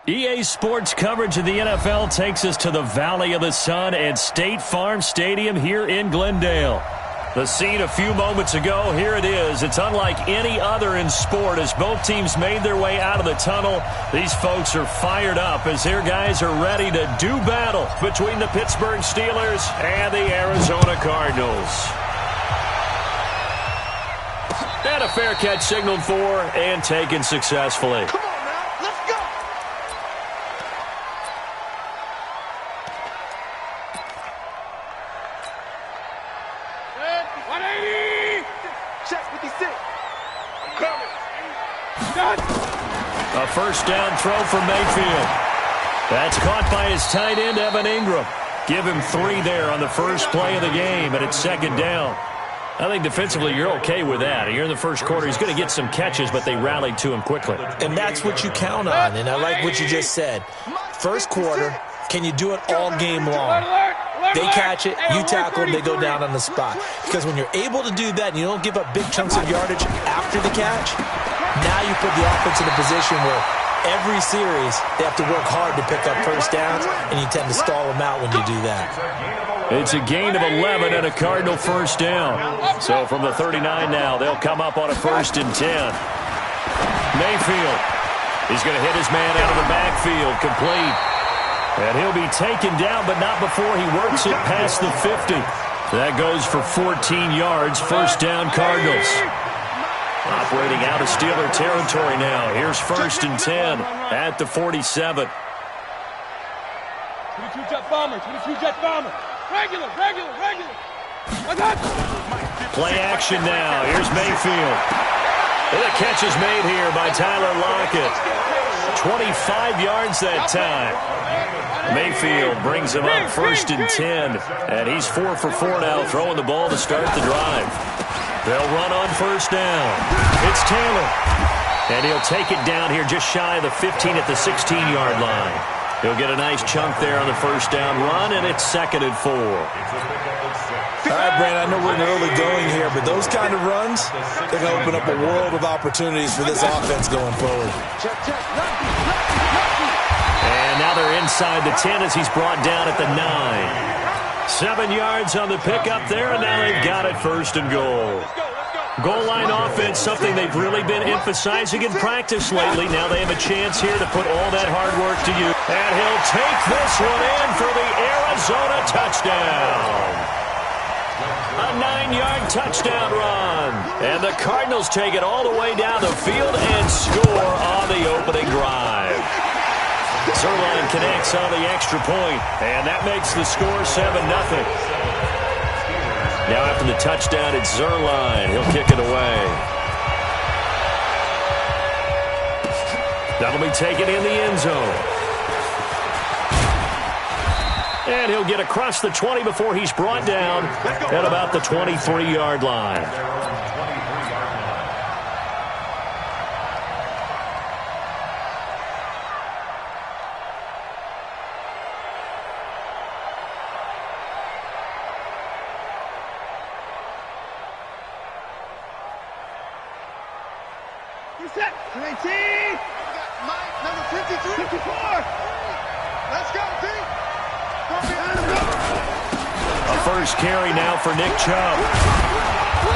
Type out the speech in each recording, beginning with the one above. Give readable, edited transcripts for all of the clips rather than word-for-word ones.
EA Sports coverage of the NFL takes us to the Valley of the Sun and State Farm Stadium here in Glendale. The scene a few moments ago, here it is. It's unlike any other in sport as both teams made their way out of the tunnel. These folks are fired up as their guys are ready to do battle between the Pittsburgh Steelers and the Arizona Cardinals. And a fair catch signaled for and taken successfully. Come on now, let's go! Good, 180! Check 56. I'm coming. Done. A first down throw for Mayfield. That's caught by his tight end, Evan Ingram. Give him 3 there on the first play of the game, and it's second down. I think defensively you're okay with that. You're in the first quarter. He's going to get some catches, but they rallied to him quickly. And that's what you count on, and I like what you just said. First quarter, can you do it all game long? They catch it, you tackle them, they go down on the spot. Because when you're able to do that and you don't give up big chunks of yardage after the catch, now you put the offense in a position where every series they have to work hard to pick up first downs, and you tend to stall them out when you do that. It's a gain of 11 and a Cardinal first down. So from the 39 now, they'll come up on a 1st and 10. Mayfield, he's going to hit his man out of the backfield, complete. And he'll be taken down, but not before he works it past the 50. That goes for 14 yards, first down Cardinals. Operating out of Steeler territory now. Here's 1st and 10 at the 47. 22 jet bomber, 22 jet bomber. Regular. Play action now. Here's Mayfield. And the catch is made here by Tyler Lockett. 25 yards that time. Mayfield brings him up 1st and 10. And he's 4 for 4 now, throwing the ball to start the drive. They'll run on first down. It's Taylor. And he'll take it down here just shy of the 15 at the 16-yard line. He'll get a nice chunk there on the first down run, and it's 2nd and 4. All right, Brandon, I know we're in early going here, but those kind of runs, they're going to open up a world of opportunities for this offense going forward. And now they're inside the 10 as he's brought down at the 9. 7 yards on the pickup there, and now they've got it 1st and goal. Goal line offense, something they've really been emphasizing in practice lately. Now they have a chance here to put all that hard work to use. And he'll take this one in for the Arizona touchdown. A 9-yard touchdown run. And the Cardinals take it all the way down the field and score on the opening drive. Zerline connects on the extra point, and that makes the score 7-0. Now after the touchdown, it's Zerline. He'll kick it away. That'll be taken in the end zone. And he'll get across the 20 before he's brought down at about the 23-yard line. Set. 18. Mike, number 53. 54. Let's go, T. A first carry now for Nick Chubb.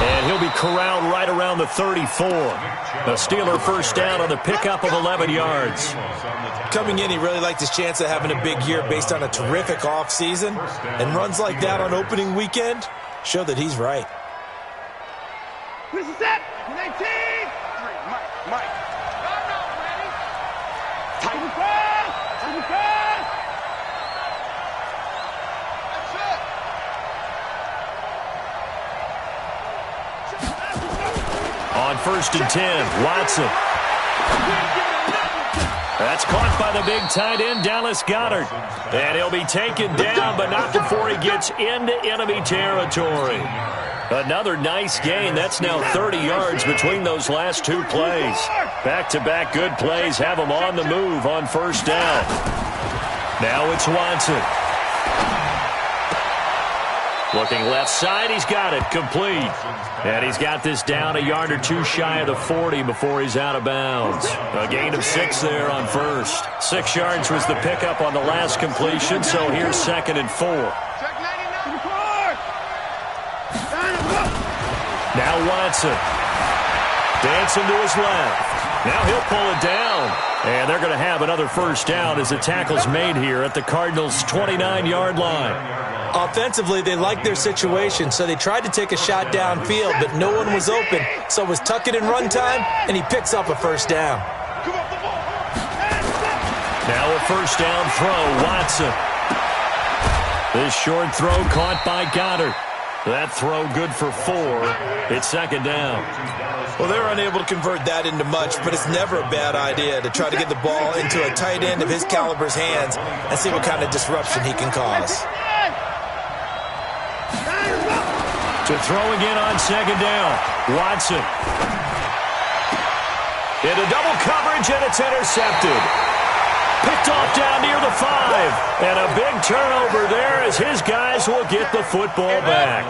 And he'll be corralled right around the 34. A Steeler first down on the pickup of 11 yards. Coming in, he really liked his chance of having a big year based on a terrific offseason. And runs like that on opening weekend show that he's right. This is set. 19. Mike. Tighten fast. On 1st and 10, Watson. That's caught by the big tight end, Dallas Goedert. And he'll be taken down, but not before he gets into enemy territory. Another nice gain. That's now 30 yards between those last 2 plays. Back-to-back good plays have them on the move on first down. Now it's Watson. Looking left side, he's got it, complete. And he's got this down a yard or two shy of the 40 before he's out of bounds. A gain of 6 there on first. 6 yards was the pickup on the last completion, so here's 2nd and 4. Now Watson. Dancing to his left. Now he'll pull it down. And they're going to have another first down as the tackle's made here at the Cardinals' 29-yard line. Offensively, they liked their situation, so they tried to take a shot downfield, but no one was open. So it was tuck it in run time, and he picks up a first down. Now a first down throw, Watson. This short throw caught by Goddard. That throw good for 4. It's 2nd down. Well, they were unable to convert that into much, but it's never a bad idea to try to get the ball into a tight end of his caliber's hands and see what kind of disruption he can cause. To throw again on 2nd down. Watson. Into double coverage, and it's intercepted. Picked off down near the 5. And a big turnover there as his guys will get the football back.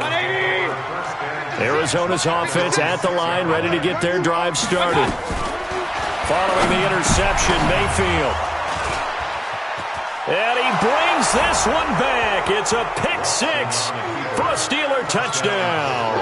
Arizona's offense at the line, ready to get their drive started. Following the interception, Mayfield. And he brings this one back. It's a pick 6 for a Steeler touchdown.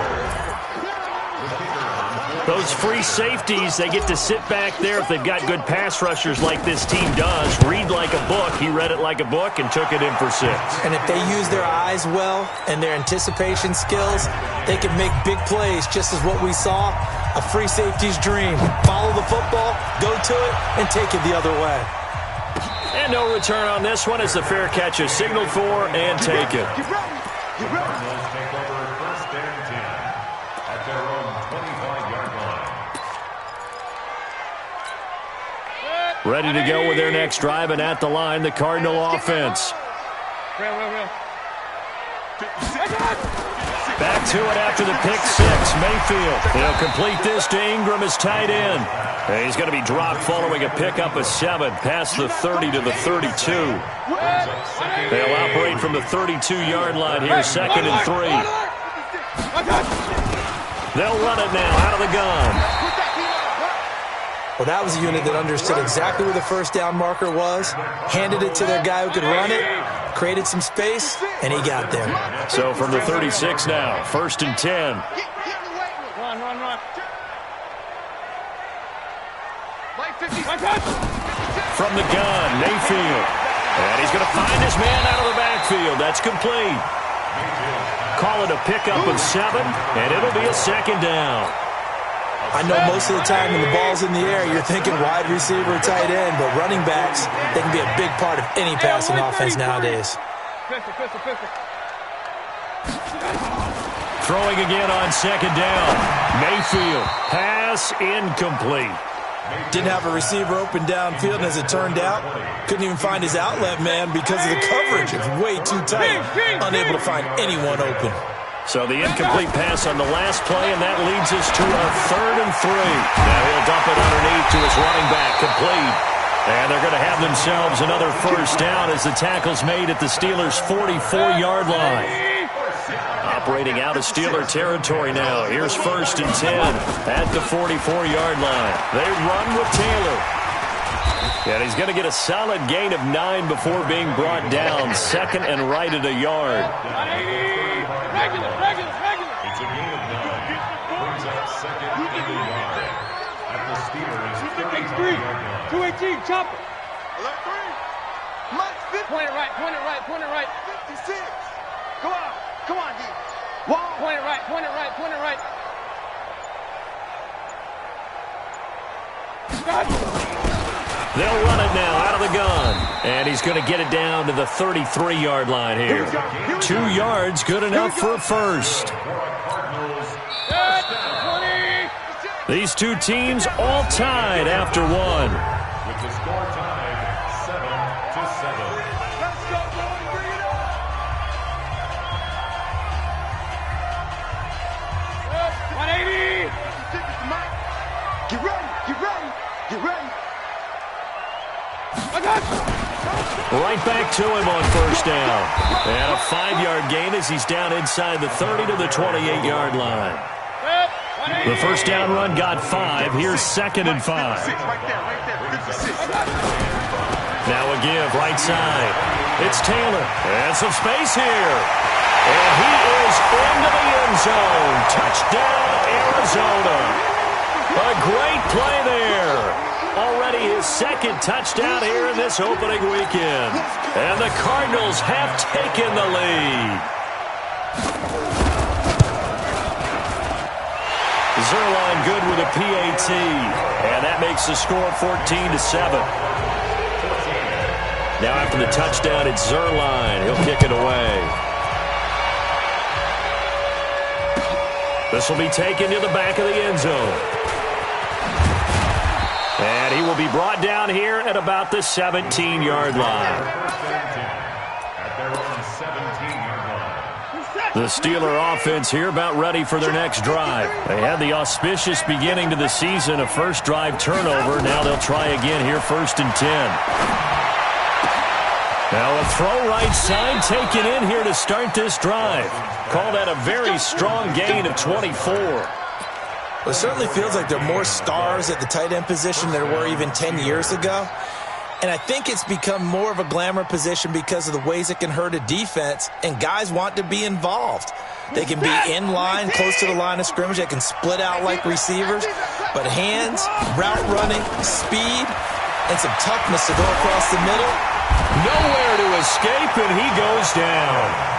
Those free safeties, they get to sit back there if they've got good pass rushers like this team does. Read like a book. He read it like a book and took it in for 6. And if they use their eyes well and their anticipation skills, they can make big plays, just as what we saw, a free safety's dream. Follow the football, go to it, and take it the other way. And no return on this one as the fair catch is signaled for and taken. Ready to go with their next drive, and at the line, the Cardinal offense. Back to it after the pick 6. Mayfield. He'll complete this to Ingram as tight end. And he's going to be dropped following a pickup of 7 past the 30 to the 32. They'll operate from the 32-yard line here, 2nd and 3. They'll run it now out of the gun. Well, that was a unit that understood exactly where the first down marker was, handed it to their guy who could run it, created some space, and he got there. So from the 36 now, 1st and 10. Run. From the gun, Mayfield. And he's going to find his man out of the backfield. That's complete. Call it a pickup of 7, and it'll be a 2nd down. I know most of the time when the ball's in the air, you're thinking wide receiver, tight end, but running backs, they can be a big part of any passing offense nowadays. Throwing again on 2nd down. Mayfield. Pass incomplete. Didn't have a receiver open downfield, and as it turned out, couldn't even find his outlet man because of the coverage. It was way too tight. Unable to find anyone open. So the incomplete pass on the last play, and that leads us to a 3rd and 3. Now he'll dump it underneath to his running back, complete. And they're going to have themselves another first down as the tackle's made at the Steelers' 44-yard line. Operating out of Steeler territory now. Here's 1st and 10 at the 44-yard line. They run with Taylor. And he's going to get a solid gain of 9 before being brought down. 2nd and right at a yard. Regular. It's a gain of 9. Brings up 2nd and a yard. At the Steelers' 35-yard line. 218, chop it. Alert 3. Mike 50. Point it right. 56. Come on, D. Point it right. They'll run it now out of the gun. And he's going to get it down to the 33-yard line here. 2 yards, good enough for a first. These two teams all tied after 1. With the score tied 7-7. Let's go, boy. Bring it up. 180. Get ready. I got you. Right back to him on first down. And a 5-yard gain as he's down inside the 30 to the 28-yard line. The first down run got 5. Here's 2nd and 5. Now a give right side. It's Taylor. And some space here. And he is into the end zone. Touchdown, Arizona. A great play there. Already his 2nd touchdown here in this opening weekend. And the Cardinals have taken the lead. Zerline good with a PAT. And that makes the score 14-7. Now after the touchdown, it's Zerline. He'll kick it away. This will be taken to the back of the end zone. And he will be brought down here at about the 17-yard line. The Steeler offense here about ready for their next drive. They had the auspicious beginning to the season, a first drive turnover. Now they'll try again here, 1st and 10. Now a throw right side taken in here to start this drive. Call that a very strong gain of 24. Well, it certainly feels like there are more stars at the tight end position than there were even 10 years ago. And I think it's become more of a glamour position because of the ways it can hurt a defense, and guys want to be involved. They can be in line, close to the line of scrimmage. They can split out like receivers. But hands, route running, speed, and some toughness to go across the middle. Nowhere to escape, and he goes down.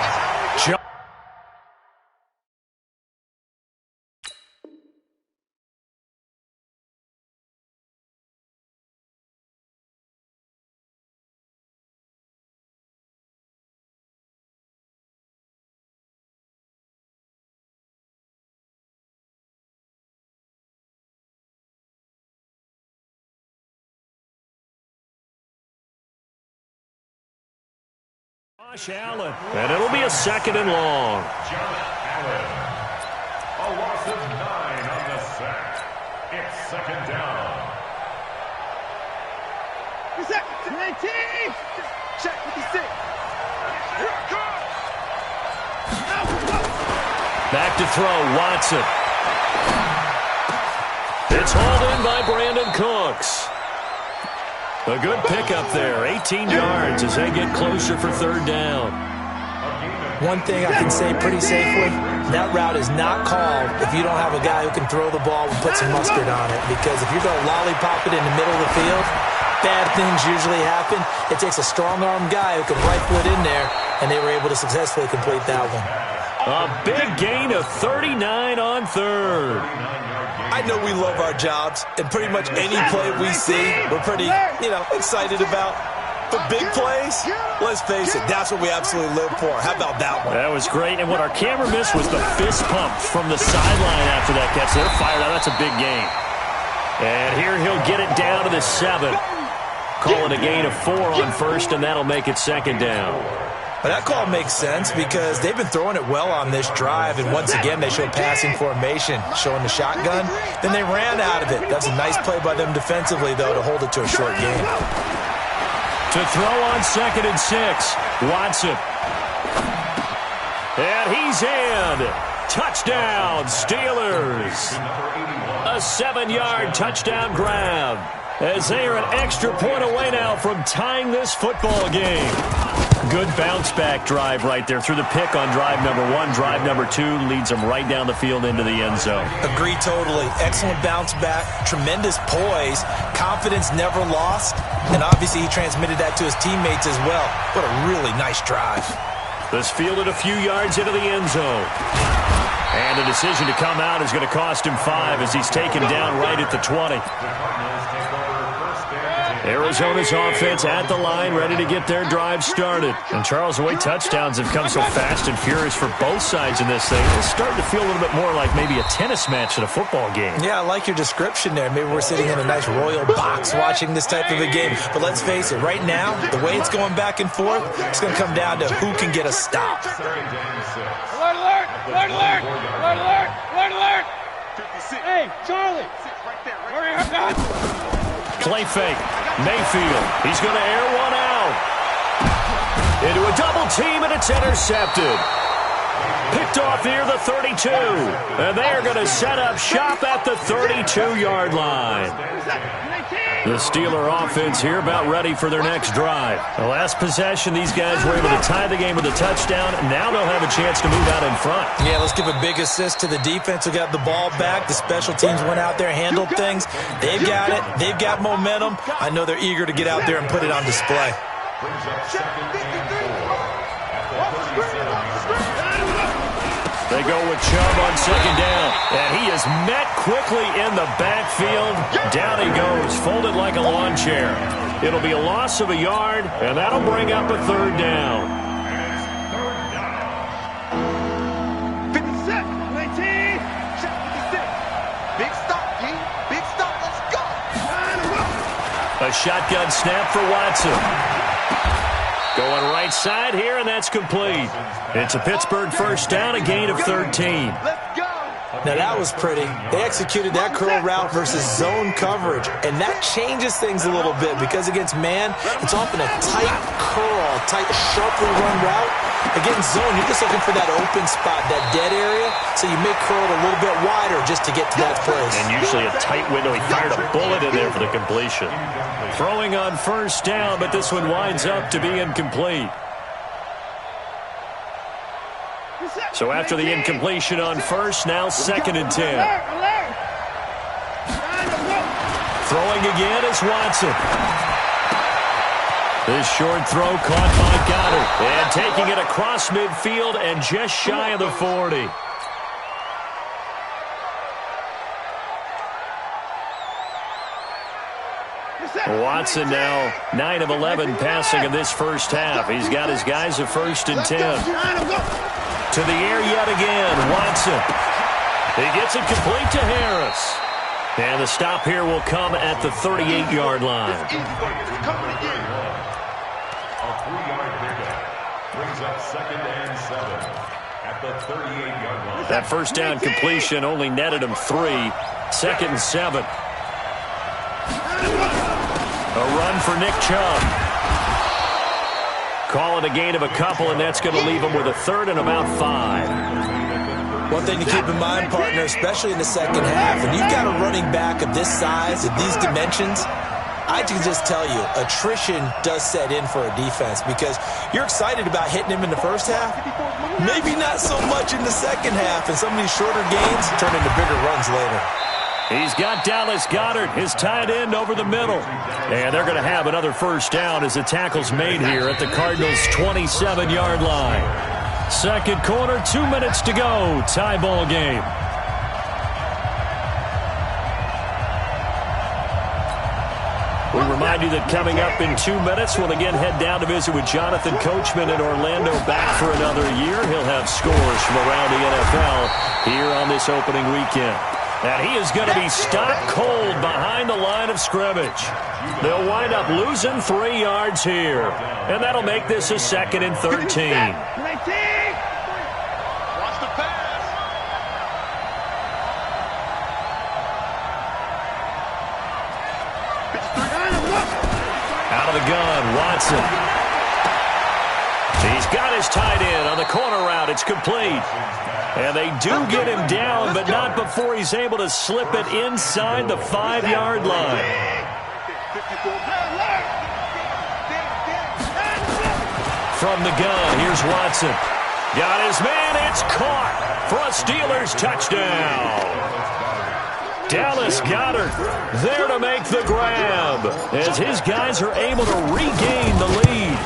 Josh Allen, and it'll be a 2nd and long. Josh Allen, a loss of 9 on the sack. It's 2nd down. Check 56. Back to throw, Watson. It's hauled in by Brandon Cooks. A good pickup there, 18 yards as they get closer for 3rd down. One thing I can say pretty safely, that route is not called if you don't have a guy who can throw the ball and put some mustard on it. Because if you're going to lollipop it in the middle of the field, bad things usually happen. It takes a strong-armed guy who can rifle it in there, and they were able to successfully complete that one. A big gain of 39 on 3rd. I know we love our jobs, and pretty much any play we see, we're pretty, excited about. But big plays, let's face it, that's what we absolutely live for. How about that one? That was great, and what our camera missed was the fist pump from the sideline after that catch. They're fired out. That's a big gain. And here he'll get it down to the 7. Call it a gain of 4 on 1st, and that'll make it 2nd down. But that call makes sense because they've been throwing it well on this drive, and once again they showed passing formation, showing the shotgun. Then they ran out of it. That's a nice play by them defensively, though, to hold it to a short game. To throw on 2nd and 6, Watson. And he's in. Touchdown, Steelers. A 7-yard touchdown grab as they are an extra point away now from tying this football game. Good bounce-back drive right there through the pick on drive number 1. Drive number 2 leads them right down the field into the end zone. Agree totally. Excellent bounce-back, tremendous poise, confidence never lost, and obviously he transmitted that to his teammates as well. What a really nice drive. This fielded a few yards into the end zone. And the decision to come out is going to cost him 5 as he's taken down right at the 20. Arizona's offense at the line, ready to get their drive started. And, Charles, the way touchdowns have come so fast and furious for both sides in this thing, it's starting to feel a little bit more like maybe a tennis match at a football game. Yeah, I like your description there. Maybe we're sitting in a nice royal box watching this type of a game. But let's face it, right now, the way it's going back and forth, it's going to come down to who can get a stop. Alert, alert! Alert, alert! Alert, alert! Alert, alert! Hey, Charlie! Hurry up, guys! Play fake. Mayfield. He's going to air one out. Into a double team, and it's intercepted. Picked off near the 32. And they are going to set up shop at the 32-yard line. The Steeler offense here about ready for their next drive. The last possession, these guys were able to tie the game with a touchdown. Now they'll have a chance to move out in front. Yeah, let's give a big assist to the defense who got the ball back. The special teams went out there, handled things. They've got it. They've got momentum. I know they're eager to get out there and put it on display. Brings up second and 4 at the 37-yard line. They go with Chubb on second down. And he is met quickly in the backfield. Down he goes, folded like a lawn chair. It'll be a loss of a yard, and that'll bring up a third down. 57, 19, 56. Big stop, G. Big stop. Let's go. A shotgun snap for Watson. Going right side here, and that's complete. It's a Pittsburgh first down, a gain of 13. Let's go. Now, that was pretty. They executed that curl route versus zone coverage, and that changes things a little bit because against man, it's often a tight curl, tight, sharply run route. Against zone, you're just looking for that open spot, that dead area, so you may curl it a little bit wider just to get to that place. And usually a tight window. He fired a bullet in there for the completion. Throwing on first down, but this one winds up to be incomplete. So after the incompletion on first, now second and 10. Throwing again is Watson. This short throw caught by Goddard. And taking it across midfield and just shy of the 40. Watson now 9 of 11 passing in this first half. He's got his guys at first and 10. To the air yet again, Watson. He gets it complete to Harris. And the stop here will come at the 38-yard line. A 3-yard pickup brings up second and 7 at the 38-yard line. That first down completion only netted him 3. Second and 7. A run for Nick Chubb. Call it a gain of a couple, and that's going to leave him with a third and about 5. One thing to keep in mind, partner, especially in the second half, when you've got a running back of this size, of these dimensions, I can just tell you, attrition does set in for a defense because you're excited about hitting him in the first half. Maybe not so much in the second half, and some of these shorter gains turn into bigger runs later. He's got Dallas Goedert, his tight end, over the middle. And they're going to have another first down as the tackle's made here at the Cardinals' 27-yard line. Second quarter, 2 minutes to go. Tie ball game. We remind you that coming up in 2 minutes, we'll again head down to visit with Jonathan Coachman in Orlando, back for another year. He'll have scores from around the NFL here on this opening weekend. And he is going to be stopped cold behind the line of scrimmage. They'll wind up losing 3 yards here. And that'll make this a second and 13. Watch the pass. Out of the gun, Watson. He's got his tight end on the corner route. It's complete. And they do get him down, but not before he's able to slip it inside the 5-yard line. From the gun, here's Watson. Got his man, it's caught for a Steelers touchdown. Dallas Goedert there to make the grab as his guys are able to regain the lead.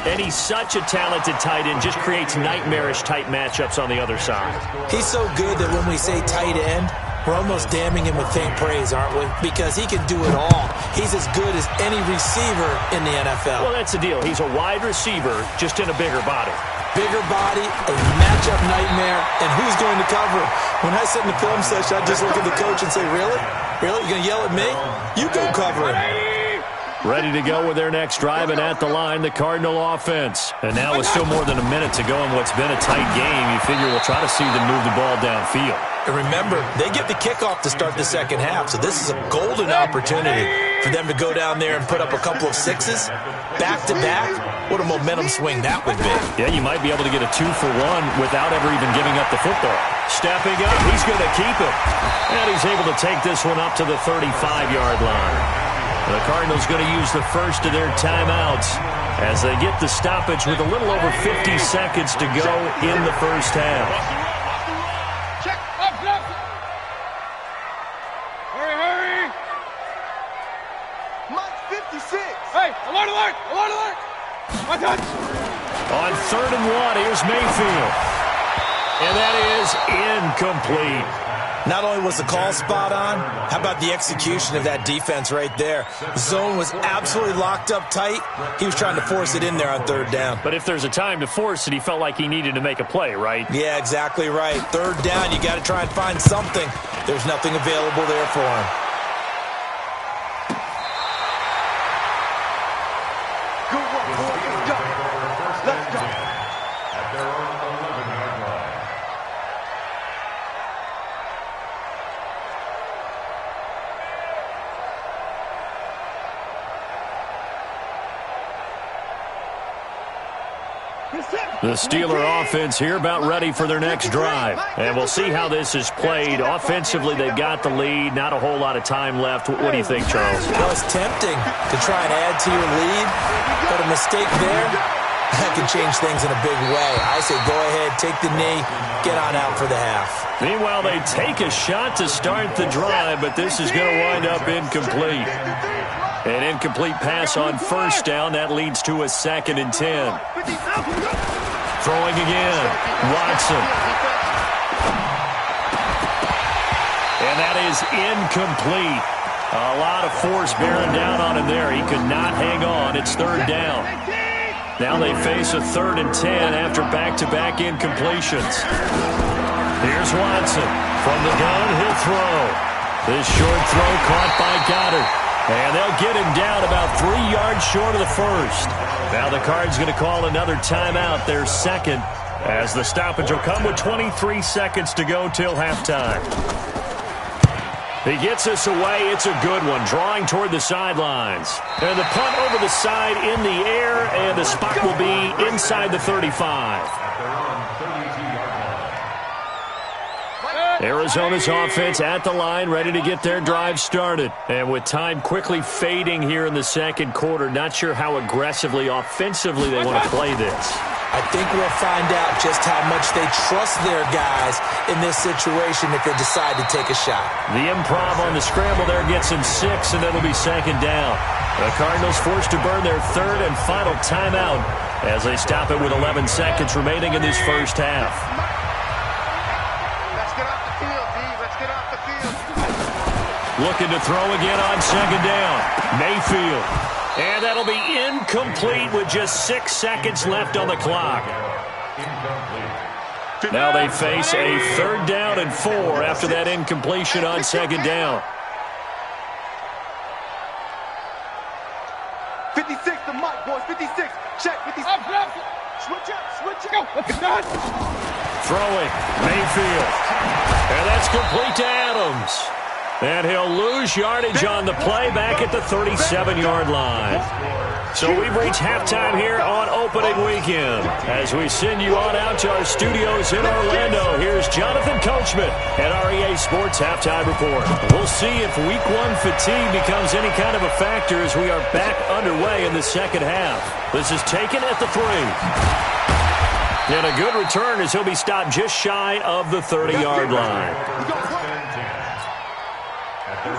And he's such a talented tight end, just creates nightmarish-type matchups on the other side. He's so good that when we say tight end, we're almost damning him with faint praise, aren't we? Because he can do it all. He's as good as any receiver in the NFL. Well, that's the deal. He's a wide receiver, just in a bigger body. Bigger body, a matchup nightmare, and who's going to cover him? When I sit in the film session, I just look at the coach and say, really? Really? You going to yell at me? You go cover him. Ready to go with their next drive, and at the line, the Cardinal offense. And now with still more than a minute to go in what's been a tight game, you figure we'll try to see them move the ball downfield. And remember, they get the kickoff to start the second half, so this is a golden opportunity For them to go down there and put up a couple of sixes, back-to-back, what a momentum swing that would be. Yeah, you might be able to get a 2-for-1 without ever even giving up the football. Stepping up, he's going to keep it. And he's able to take this one up to the 35-yard line. The Cardinals going to use the first of their timeouts as they get the stoppage with a little over 50 seconds to go in the first half. Check. Up. Hurry. Mike 56. Hey, alert. My touch. On 3rd and 1, here's Mayfield. And that is incomplete. Not only was the call spot on, how about the execution of that defense right there? The zone was absolutely locked up tight. He was trying to force it in there on 3rd down. But if there's a time to force it, he felt like he needed to make a play, right? Yeah, exactly right. 3rd down, you got to try and find something. There's nothing available there for him. Good work, boys. Let's go. At their own 11-yard line. The Steeler offense here about ready for their next drive. And we'll see how this is played. Offensively, they've got the lead. Not a whole lot of time left. What do you think, Charles? Well, it's tempting to try and add to your lead, but a mistake there, that can change things in a big way. I say go ahead, take the knee, get on out for the half. Meanwhile, they take a shot to start the drive, but this is going to wind up incomplete. An incomplete pass on 1st down. That leads to a 2nd and 10. Throwing again. Watson. And that is incomplete. A lot of force bearing down on him there. He could not hang on. It's 3rd down. Now they face a 3rd and 10 after back-to-back incompletions. Here's Watson. From the gun, he'll throw. This short throw caught by Goddard. And they'll get him down about 3 yards short of the first. Now the Cards going to call another timeout, their 2nd, as the stoppage will come with 23 seconds to go till halftime. He gets us away. It's a good one, drawing toward the sidelines. And the punt over the side in the air, and the spot will be inside the 35. Arizona's offense at the line, ready to get their drive started. And with time quickly fading here in the 2nd quarter, not sure how aggressively, offensively they want to play this. I think we'll find out just how much they trust their guys in this situation if they decide to take a shot. The improv on the scramble there gets him 6, and it'll be 2nd down. The Cardinals forced to burn their 3rd and final timeout as they stop it with 11 seconds remaining in this first half. Looking to throw again on 2nd down. Mayfield. And that'll be incomplete with just 6 seconds left on the clock. Now they face a 3rd down and 4 after that incompletion on 2nd down. 56 to Mike, boys. 56. Check. 56. Switch up. Go. Throwing. Mayfield. And that's complete to Adams. And he'll lose yardage on the play back at the 37-yard line. So we've reached halftime here on opening weekend. As we send you on out to our studios in Orlando, here's Jonathan Coachman at REA Sports Halftime Report. We'll see if Week 1 fatigue becomes any kind of a factor as we are back underway in the 2nd half. This is taken at the 3. And a good return as he'll be stopped just shy of the 30-yard line.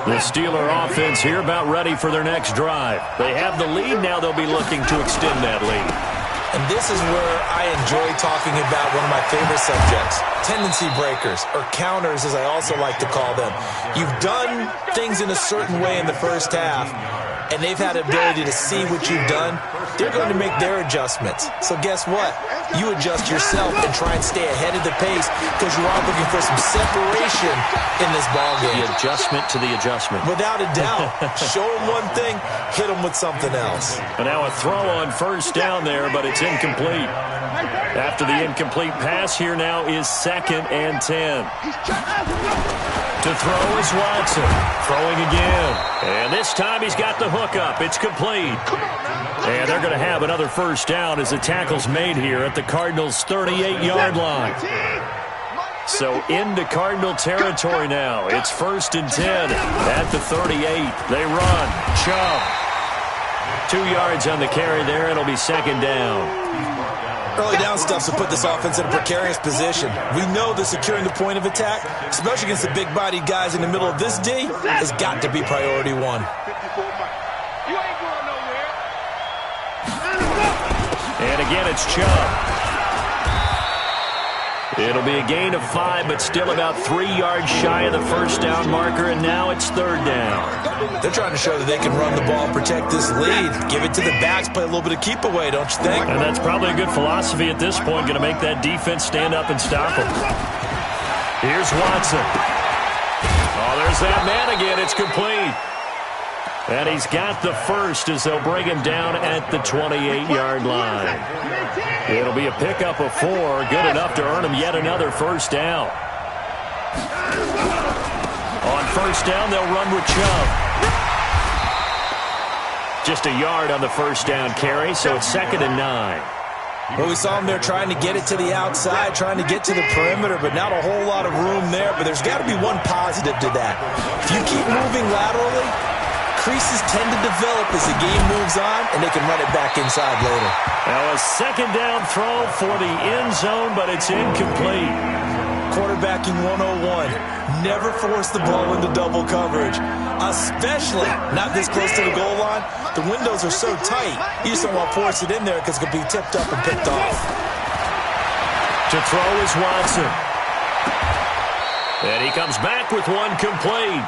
The Steeler offense here about ready for their next drive. They have the lead. Now they'll be looking to extend that lead. And this is where I enjoy talking about one of my favorite subjects, tendency breakers, or counters as I also like to call them. You've done things in a certain way in the first half, and they've had the ability to see what you've done. They're going to make their adjustments. So guess what? You adjust yourself and try and stay ahead of the pace because you are looking for some separation in this ballgame. The adjustment to the adjustment. Without a doubt. Show them one thing, hit them with something else. And now a throw on 1st down there, but it's incomplete. After the incomplete pass, here now is 2nd and 10. To throw is Watson. Throwing again. And this time he's got the hook up. It's complete. And they're going to have another first down as the tackle's made here at the Cardinals' 38-yard line. So into Cardinal territory now. It's 1st and 10 at the 38. They run. Chubb. 2 yards on the carry there. It'll be 2nd down. Early down stuff to put this offense in a precarious position. We know that securing the point of attack, especially against the big-bodied guys in the middle of this D, has got to be priority one. And again, it's Chubb. It'll be a gain of 5, but still about 3 yards shy of the first down marker, and now it's 3rd down. They're trying to show that they can run the ball and protect this lead. Give it to the backs, play a little bit of keep away, don't you think? And that's probably a good philosophy at this point, going to make that defense stand up and stop them. Here's Watson. Oh, there's that man again. It's complete. And he's got the first as they'll bring him down at the 28-yard line. It'll be a pickup of 4, good enough to earn him yet another first down. On first down, they'll run with Chubb. Just a yard on the first down carry, so it's 2nd and 9. Well, we saw him there trying to get it to the outside, trying to get to the perimeter, but not a whole lot of room there. But there's got to be one positive to that. If you keep moving laterally, creases tend to develop as the game moves on, and they can run it back inside later. Now a 2nd down throw for the end zone, but it's incomplete. Quarterbacking 101. Never force the ball into double coverage, especially not this close to the goal line. The windows are so tight, you just don't want to force it in there because it could be tipped up and picked off. To throw is Watson. And he comes back with one complete.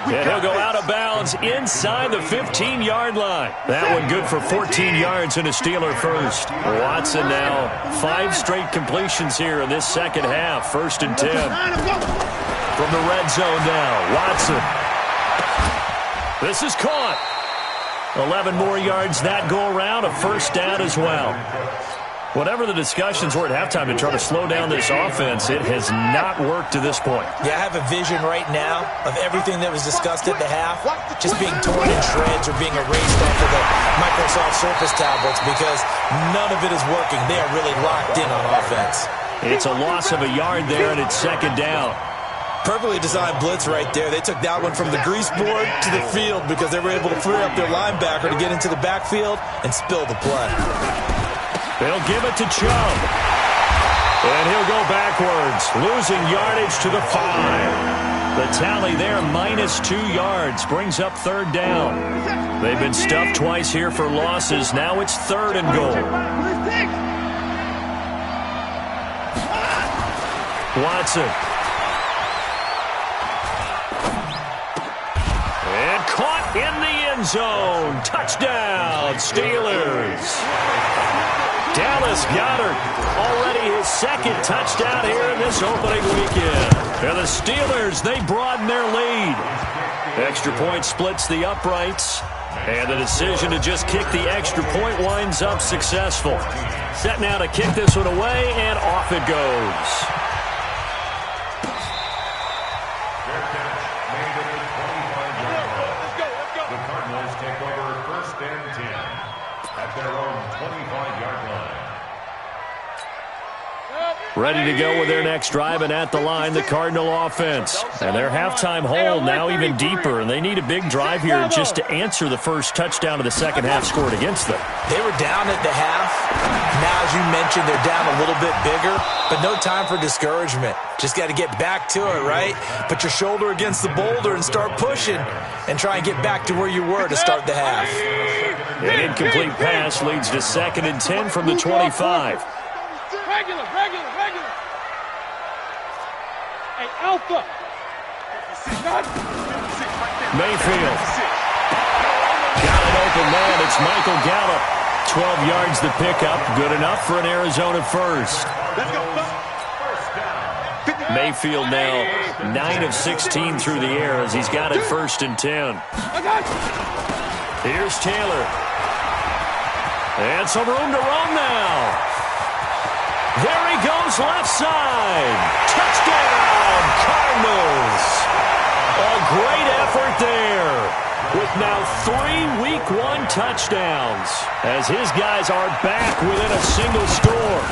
And he'll go out of bounds inside the 15-yard line. That one good for 14 yards and a Steeler first. Watson now 5 straight completions here in this second half. 1st and 10. From the red zone now, Watson. This is caught. 11 more yards that go around. A first down as well. Whatever the discussions were at halftime to try to slow down this offense, it has not worked to this point. Yeah, I have a vision right now of everything that was discussed at the half just being torn in shreds or being erased off of the Microsoft Surface tablets because none of it is working. They are really locked in on offense. It's a loss of a yard there, and it's 2nd down. Perfectly designed blitz right there. They took that one from the grease board to the field because they were able to free up their linebacker to get into the backfield and spill the play. They'll give it to Chubb. And he'll go backwards, losing yardage to the 5. The tally there, -2 yards, brings up 3rd down. They've been stuffed twice here for losses. Now it's 3rd and goal. Watson. And caught in the end zone. Touchdown, Steelers. Dallas Goedert, already his 2nd touchdown here in this opening weekend. And the Steelers, they broaden their lead. Extra point splits the uprights. And the decision to just kick the extra point winds up successful. Set now to kick this one away, and off it goes. The Cardinals take over 1st and 10 at their own 25-yard line. Ready to go with their next drive, and at the line, the Cardinal offense. And their halftime hole now even deeper, and they need a big drive here just to answer the first touchdown of the second half scored against them. They were down at the half. Now, as you mentioned, they're down a little bit bigger, but no time for discouragement. Just got to get back to it, right? Put your shoulder against the boulder and start pushing and try and get back to where you were to start the half. An incomplete pass leads to 2nd and 10 from the 25. Regular. Hey, Alpha. Mayfield. Got an open man. It's Michael Gallup. 12 yards the pickup. Good enough for an Arizona first. Mayfield now 9 of 16 through the air as he's got it 1st and 10. Here's Taylor. And some room to run now. There he goes left side. Touchdown, Cardinals. A great effort there, with now 3 Week 1 touchdowns, as his guys are back within a single score.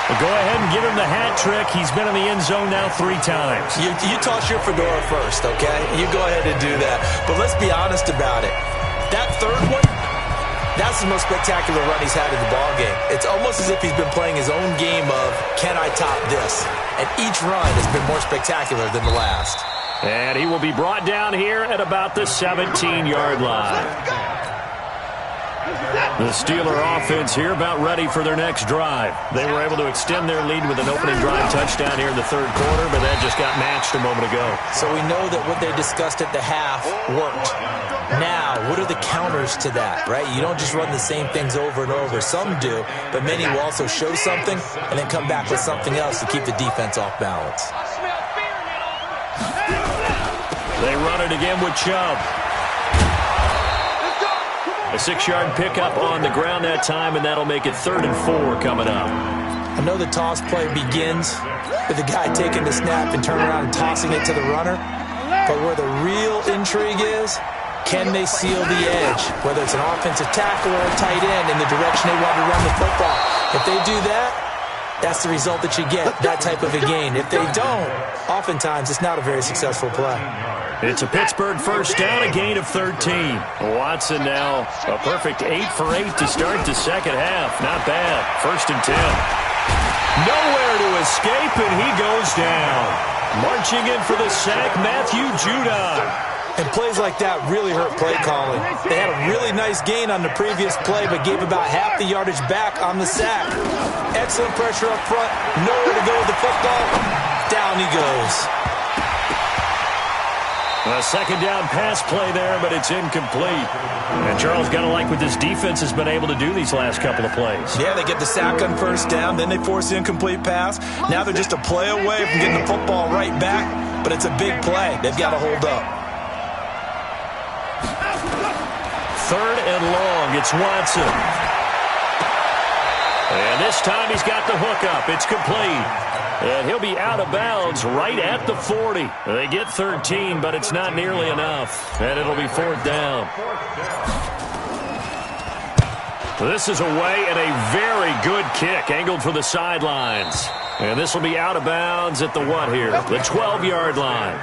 Well, go ahead and give him the hat trick. He's been in the end zone now 3 times. You toss your fedora first, okay? You go ahead and do that. But let's be honest about it. That third one, that's the most spectacular run he's had in the ballgame. It's almost as if he's been playing his own game of, can I top this? And each run has been more spectacular than the last. And he will be brought down here at about the 17-yard line. The Steeler offense here about ready for their next drive. They were able to extend their lead with an opening drive touchdown here in the third quarter, but that just got matched a moment ago. So we know that what they discussed at the half worked. Now, what are the counters to that, right? You don't just run the same things over and over. Some do, but many will also show something and then come back with something else to keep the defense off balance. They run it again with Chubb. A 6-yard pickup on the ground that time, and that'll make it 3rd and 4 coming up. I know the toss play begins with the guy taking the snap and turning around and tossing it to the runner. But where the real intrigue is, can they seal the edge, whether it's an offensive tackle or a tight end, in the direction they want to run the football? If they do that, that's the result that you get, that type of a gain. If they don't, oftentimes it's not a very successful play. It's a Pittsburgh first down, a gain of 13. Watson now a perfect 8 for 8 to start the second half. Not bad. 1st and 10. Nowhere to escape, and he goes down. Marching in for the sack, Matthew Judon. And plays like that really hurt play calling. They had a really nice gain on the previous play, but gave about half the yardage back on the sack. Excellent pressure up front. Nowhere to go with the football. Down he goes. A second down pass play there, but it's incomplete. And Charles, got to like what this defense has been able to do these last couple of plays. Yeah, they get the sack on first down, then they force the incomplete pass. Now they're just a play away from getting the football right back, but it's a big play. They've got to hold up. 3rd and long, it's Watson. And this time he's got the hookup. It's complete. And he'll be out of bounds right at the 40. They get 13, but it's not nearly enough. And it'll be 4th down. This is away, and a very good kick angled for the sidelines. And this will be out of bounds at the what here? The 12-yard line.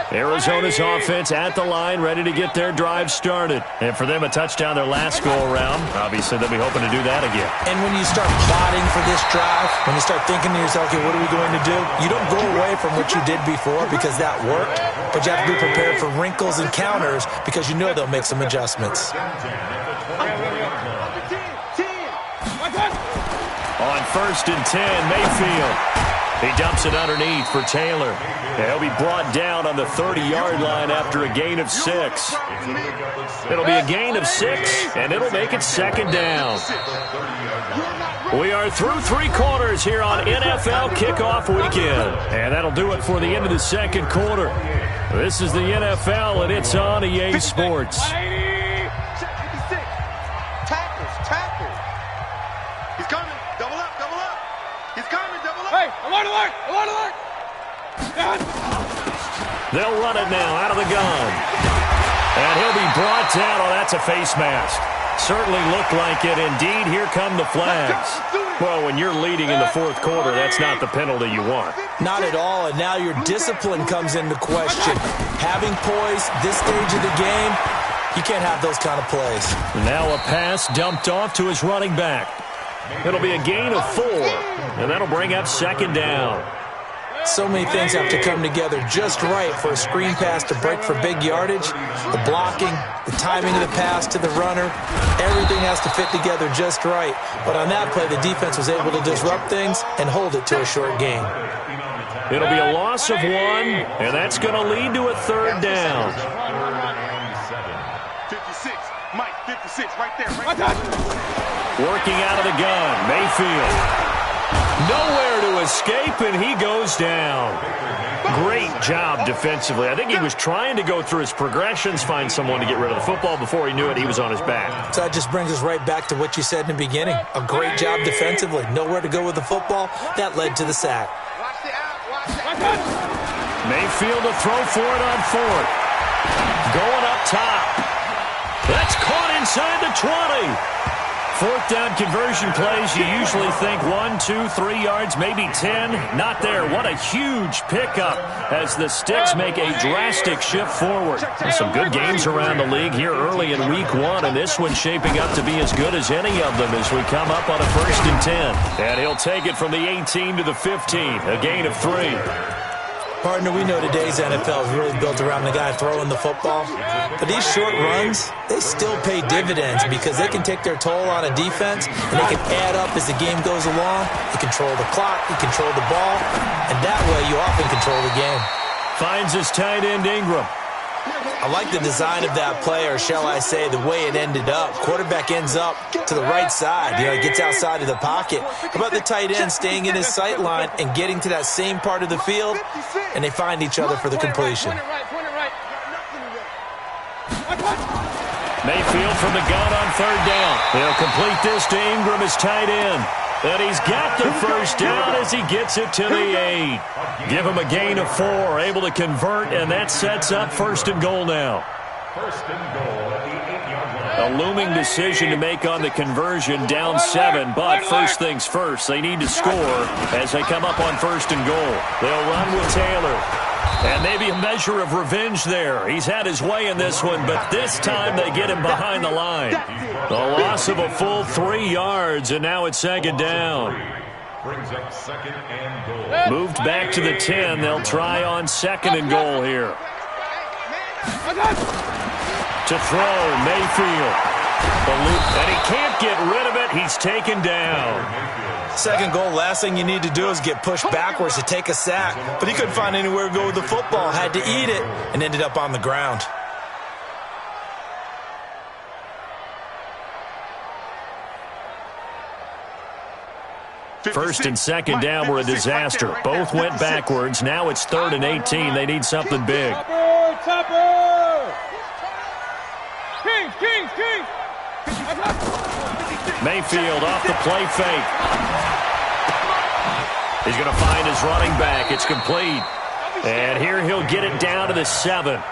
Arizona's offense at the line, ready to get their drive started. And for them, a touchdown their last go-around. Obviously, they'll be hoping to do that again. And when you start plotting for this drive, when you start thinking to yourself, okay, what are we going to do? You don't go away from what you did before because that worked, but you have to be prepared for wrinkles and counters because you know they'll make some adjustments. On 1st and 10, Mayfield. He dumps it underneath for Taylor. He'll be brought down on the 30-yard line after a gain of 6. It'll be a gain of 6, and it'll make it 2nd down. We are through 3 quarters here on NFL Kickoff Weekend. And that'll do it for the end of the 2nd quarter. This is the NFL, and it's on EA Sports. Alert! They'll run it now out of the gun. And he'll be brought down. Oh, that's a face mask. Certainly looked like it. Indeed, here come the flags. Well, when you're leading in the 4th quarter, that's not the penalty you want. Not at all, and now your discipline comes into question. Having poise this stage of the game, you can't have those kind of plays. Now a pass dumped off to his running back. It'll be a gain of 4, and that'll bring up 2nd down. So many things have to come together just right for a screen pass to break for big yardage. The blocking, the timing of the pass to the runner, everything has to fit together just right. But on that play, the defense was able to disrupt things and hold it to a short gain. It'll be a loss of 1, and that's going to lead to a 3rd down. 56, Mike, 56, right there. Working out of the gun, Mayfield. Nowhere to escape, and he goes down. Great job defensively. I think he was trying to go through his progressions, find someone to get rid of the football. Before he knew it, he was on his back. So that just brings us right back to what you said in the beginning. A great job defensively. Nowhere to go with the football. That led to the sack. Watch the out. Mayfield to throw for it on fourth. Going up top. That's caught inside the 20. Fourth down conversion plays, you usually think 1, 2, 3 yards, maybe 10. Not there. What a huge pickup as the Sticks make a drastic shift forward. Some good games around the league here early in week 1, and this one's shaping up to be as good as any of them as we come up on a 1st and 10. And he'll take it from the 18 to the 15, a gain of 3. Partner, we know today's NFL is really built around the guy throwing the football. But these short runs, they still pay dividends because they can take their toll on a defense, and they can add up as the game goes along. You control the clock, you control the ball, and that way you often control the game. Finds his tight end Ingram. I like the design of that play, or shall I say the way it ended up. Quarterback ends up to the right side. He gets outside of the pocket. How about the tight end staying in his sight line and getting to that same part of the field, and they find each other for the completion. Mayfield from the gun on 3rd down. He'll complete this to Ingram as tight end. And he's got the 1st down as he gets it to the 8. Give him a gain of 4, able to convert, and that sets up 1st and goal now. 1st and goal at the 8-yard line. A looming decision to make on the conversion, down 7, but first things first, they need to score as they come up on 1st and goal. They'll run with Taylor. And maybe a measure of revenge there. He's had his way in this one, but this time they get him behind the line. The loss of a full 3 yards, and now it's 2nd down. Brings up 2nd and goal. Moved back to the 10. They'll try on 2nd and goal here. To throw, Mayfield. And he can't get rid of it. He's taken down. 2nd goal, last thing you need to do is get pushed backwards to take a sack. But he couldn't find anywhere to go with the football, had to eat it, and ended up on the ground. First and 2nd down were a disaster. Both went backwards. Now it's 3rd and 18. They need something big. Mayfield off the play fake. He's going to find his running back. It's complete. And here he'll get it down to the 7.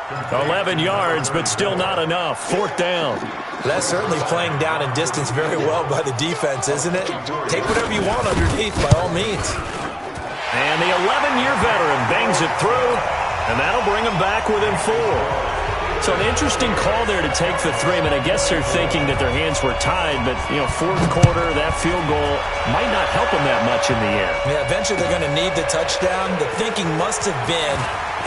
11 yards, but still not enough. 4th down. That's certainly playing down in distance very well by the defense, isn't it? Take whatever you want underneath, by all means. And the 11-year veteran bangs it through, and that'll bring him back within 4. So an interesting call there to take the 3. I mean, I guess they're thinking that their hands were tied, but, 4th quarter, that field goal might not help them that much in the end. Yeah, eventually they're going to need the touchdown. The thinking must have been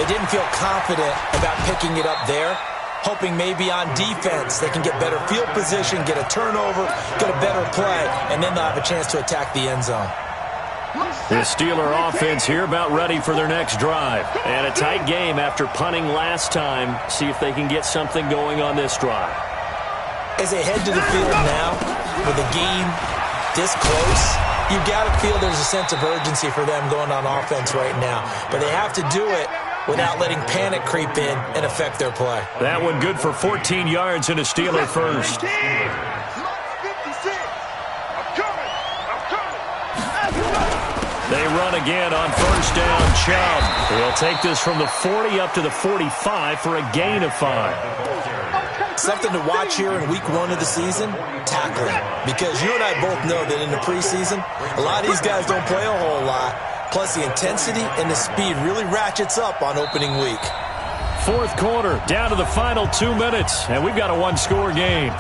they didn't feel confident about picking it up there, hoping maybe on defense they can get better field position, get a turnover, get a better play, and then they'll have a chance to attack the end zone. The Steeler offense here about ready for their next drive. And a tight game after punting last time. See if they can get something going on this drive. As they head to the field now, with the game this close, you've got to feel there's a sense of urgency for them going on offense right now. But they have to do it without letting panic creep in and affect their play. That one good for 14 yards and a Steeler first. They run again on 1st down. Chubb. He'll take this from the 40 up to the 45 for a gain of 5. Something to watch here in week 1 of the season, tackling. Because you and I both know that in the preseason, a lot of these guys don't play a whole lot. Plus the intensity and the speed really ratchets up on opening week. 4th quarter, down to the final 2 minutes, and we've got a 1-score game.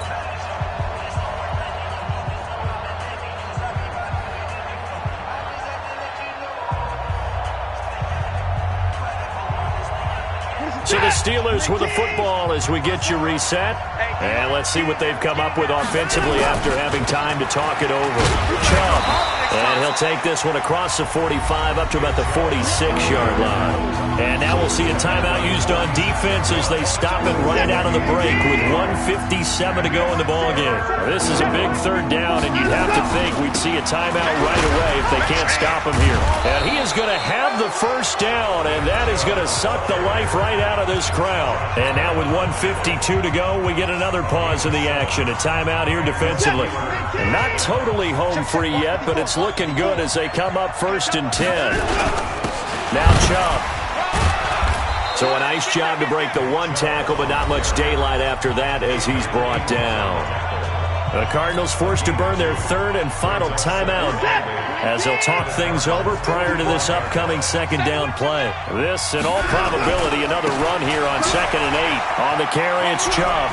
So the Steelers with the football as we get you reset. And let's see what they've come up with offensively after having time to talk it over. Chubb. And he'll take this one across the 45 up to about the 46-yard line. And now we'll see a timeout used on defense as they stop it right out of the break with 1:57 to go in the ballgame. This is a big 3rd down, and you'd have to think we'd see a timeout right away if they can't stop him here. And he is going to have the 1st down, and that is going to suck the life right out of this crowd. And now with 1:52 to go, we get another pause in the action. A timeout here defensively. And not totally home free yet, but it's looking good as they come up 1st and 10. Now Chubb. So a nice job to break the one tackle, but not much daylight after that as he's brought down. The Cardinals forced to burn their third and final timeout as they'll talk things over prior to this upcoming second down play. This, in all probability, another run here on 2nd and 8. On the carry, it's Chubb.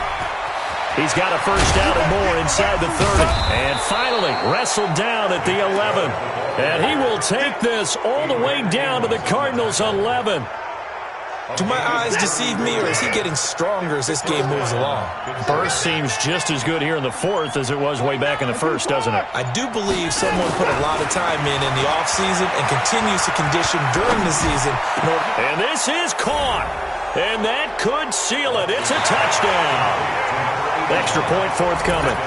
He's got a first down and more inside the 30. And finally, wrestled down at the 11. And he will take this all the way down to the Cardinals' 11. Do my eyes deceive me, or is he getting stronger as this game moves along? Burst seems just as good here in the 4th as it was way back in the 1st, doesn't it? I do believe someone put a lot of time in the offseason and continues to condition during the season. And this is caught. And that could seal it. It's a touchdown. Extra point forthcoming.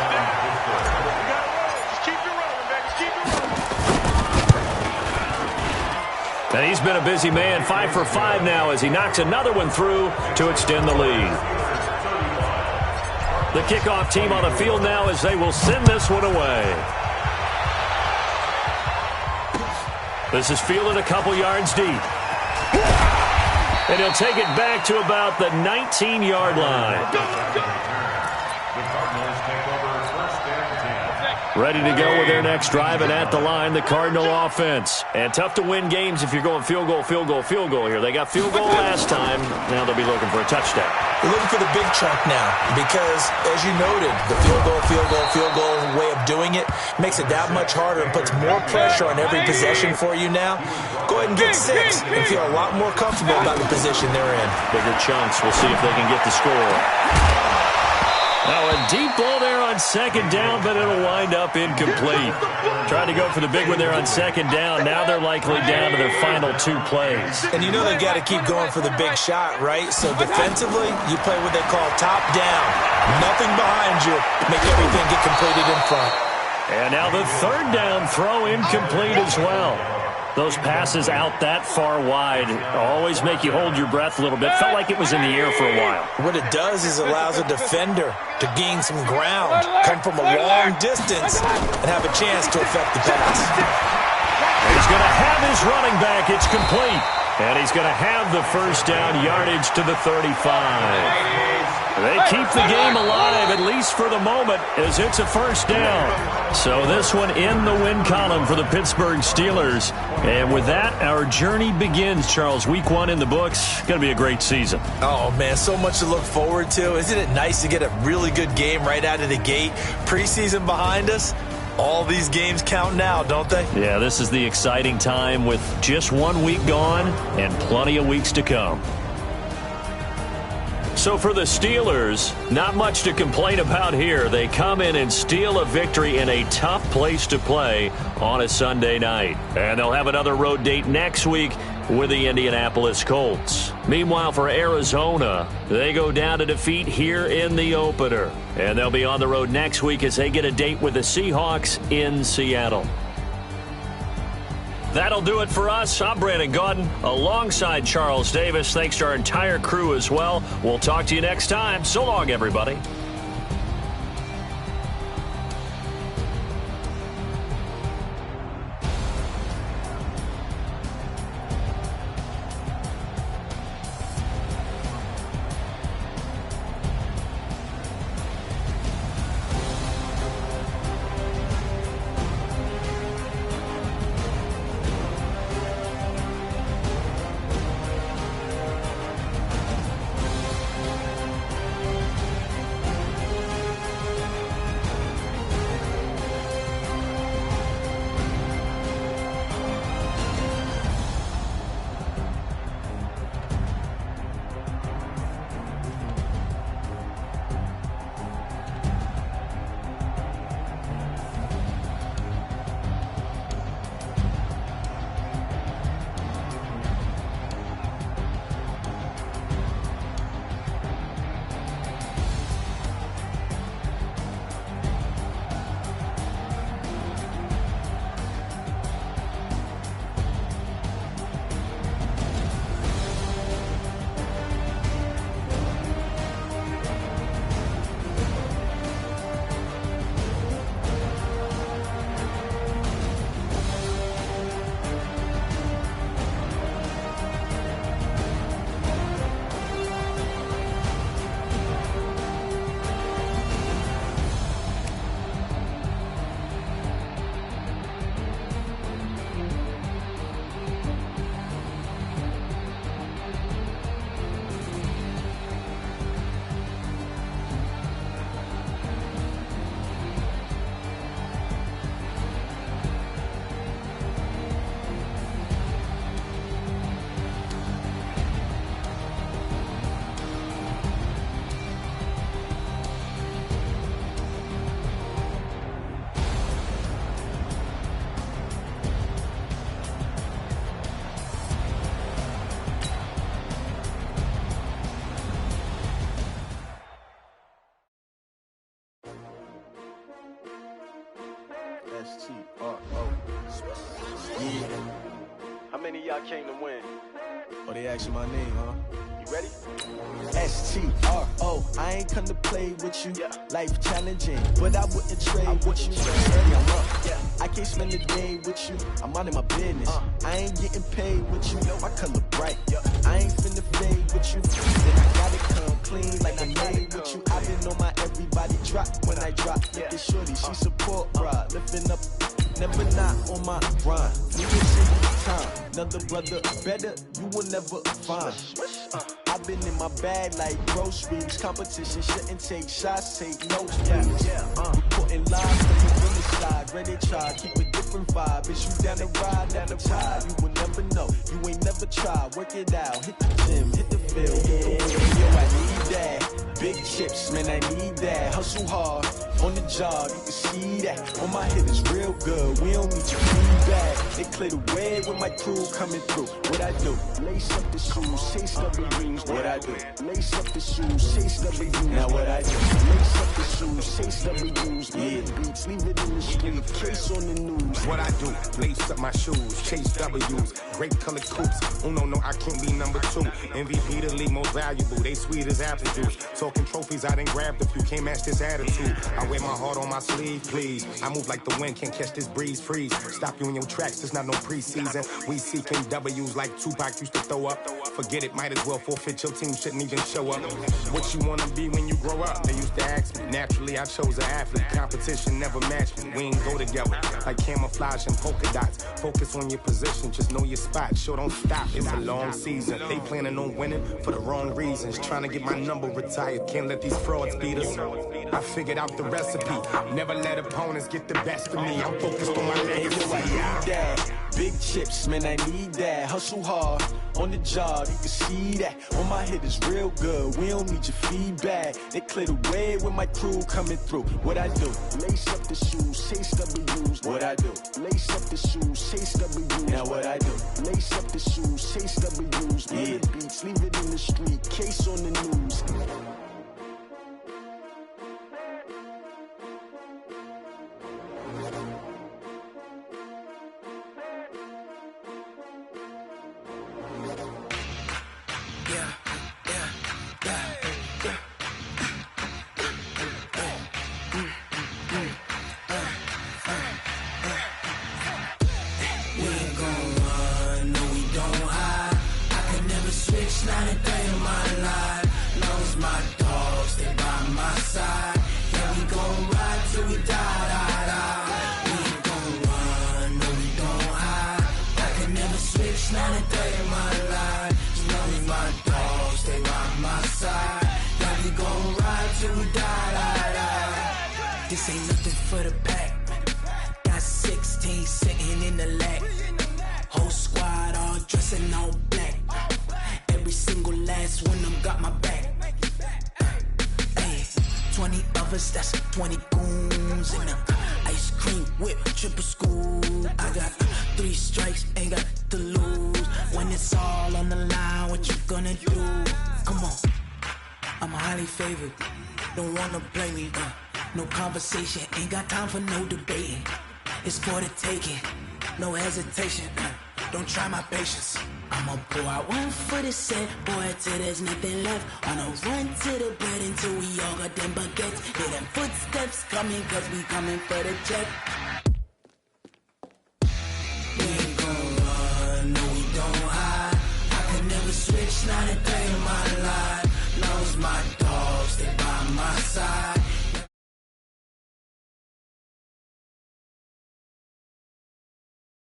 And he's been a busy man, 5 for 5 now as he knocks another one through to extend the lead. The kickoff team on the field now as they will send this one away. This is fielded a couple yards deep. And he'll take it back to about the 19-yard line. The Cardinals take over first and 10. Ready to go with their next drive, and at the line, the Cardinal offense. And tough to win games if you're going field goal, field goal, field goal here. They got field goal last time. Now they'll be looking for a touchdown. They're looking for the big chunk now because, as you noted, the field goal way of doing it makes it that much harder and puts more pressure on every possession for you now. Go ahead and get 6 and feel a lot more comfortable about the position they're in. Bigger chunks. We'll see if they can get the score. Now a deep ball there on 2nd down, but it'll wind up incomplete. Trying to go for the big one there on 2nd down. Now they're likely down to their final 2 plays. And you know they've got to keep going for the big shot, right? So defensively, you play what they call top down. Nothing behind you. Make everything get completed in front. And now the 3rd down throw incomplete as well. Those passes out that far wide always make you hold your breath a little bit. Felt like it was in the air for a while. What it does is allows a defender to gain some ground, come from a long distance, and have a chance to affect the pass. And he's going to have his running back. It's complete. And he's going to have the first down yardage to the 35. They keep the game alive, at least for the moment, as it's a first down. So this one in the win column for the Pittsburgh Steelers. And with that, our journey begins, Charles. Week 1 in the books. Going to be a great season. Oh, man, so much to look forward to. Isn't it nice to get a really good game right out of the gate? Preseason behind us. All these games count now, don't they? Yeah, this is the exciting time with just 1 week gone and plenty of weeks to come. So for the Steelers, not much to complain about here. They come in and steal a victory in a tough place to play on a Sunday night. And they'll have another road date next week with the Indianapolis Colts. Meanwhile, for Arizona, they go down to defeat here in the opener. And they'll be on the road next week as they get a date with the Seahawks in Seattle. That'll do it for us. I'm Brandon Gaudin alongside Charles Davis. Thanks to our entire crew as well. We'll talk to you next time. So long, everybody. S-T-R-O. Yeah. How many of y'all came to win? Oh, they asking my name, huh? You ready? S-T-R-O. I ain't come to play with you. Yeah. Life challenging, but I wouldn't trade with you. Early, I'm up. Yeah. I can't spend the day with you. I'm out of my business. I ain't getting paid with you. My color bright. Yeah. I ain't finna fade with you. Then I gotta come clean like I made with you. I've been on my everybody drop when I drop. Look at shorty, she support, bruh. Lifting up, never not on my grind. Me and shit time. Another brother better, you will never find. I've been in my bag like groceries. Competition shouldn't take shots, take notes, please. We putting lives on the winning side. Ready to try, keep a different vibe. Is you down the ride, never tired? You will never know, you ain't never tried. Work it out, hit the gym, hit the field. Yo, I need that. Big chips, man, I need that. Hustle hard, on the job, you can see that. On my hit is real good, we don't need your feedback. They clear the way with my crew coming through. What I do? Lace up the shoes, chase W's. What I do? Lace up the shoes, chase W's. Now what I do? Lace up the shoes, chase W's. Yeah, beats, leave it in the street, case on the news. What I do? Lace up my shoes, chase W's. Great color coops. Oh no, I can't be number 2. MVP the league most valuable. They sweet as apple juice. Talking trophies, I didn't grab the few. Can't match this attitude. I wear my heart on my sleeve, please. I move like the wind, can't catch this breeze, freeze. Stop you in your tracks, there's not no preseason. We seeking W's like Tupac used to throw up. Forget it, might as well forfeit. Your team shouldn't even show up. What you wanna be when you grow up? They used to ask me. Naturally, I chose an athlete. Competition never matched me. We ain't go together like camouflage and polka dots. Focus on your position, just know your spot. Sure, don't stop. It's a long season. They planning on winning for the wrong reasons. Trying to get my number retired. Can't let these frauds beat us. I figured out the recipe. Never let opponents get the best of me. I'm focused on my legacy. Big chips, man, I need that. Hustle hard, on the job, you can see that. On my hit is real good, we don't need your feedback. They clear the way with my crew coming through. What I do? Lace up the shoes, chase W's. What I do? Lace up the shoes, chase W's. Now what I do? Lace up the shoes, chase W's. Yeah, beats, leave it in the street, case on the news. This ain't nothing for the pack. Got 16 sitting in the lap. Whole squad all dressing all black. Every single last one of them got my back. Hey, 20 of us, that's 20 goons in the ice cream whip, triple scoop. I got 3 strikes, ain't got to lose. When it's all on the line, what you gonna do? Come on, I'm highly favored. Don't wanna play me, no conversation, ain't got time for no debating. It's for the taking, no hesitation. Don't try my patience. I'ma pull out one foot and set, boy, till there's nothing left. On a run to the bed until we all got them baguettes. Hear them footsteps coming, cause we coming for the check.